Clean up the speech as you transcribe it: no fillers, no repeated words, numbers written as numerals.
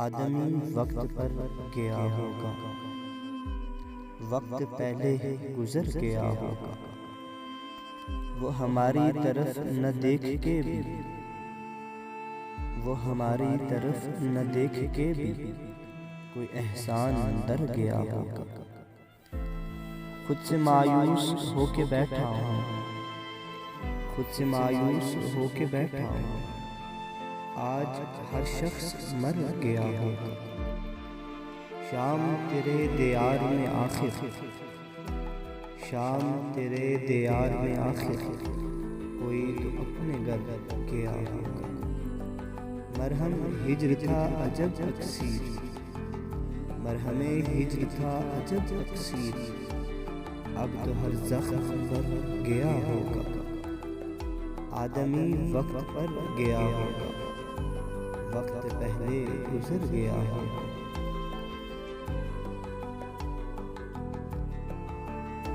आदमी वक्त पर गया होगा, वक्त पहले ही गुजर गया होगा। वो हमारी तरफ न देख के भी, वो हमारी तरफ न देख के भी कोई एहसान डर गया होगा। खुद से मायूस होके बैठा हूँ, खुद से मायूस होके बैठा हूँ। आज हर शख्स मर गया होगा। शाम तेरे दियार में आखिर, शाम तेरे दियार में आखिर कोई तो अपने घर गया होगा। मरहम हिज्र था अजब तकसीर, मरहमे हिज्र था अजब तकसीर, अब तो हर ज़ख्म पर गया होगा। आदमी वक्त पर गया होगा, वक्त पहले गुजर गया होगा।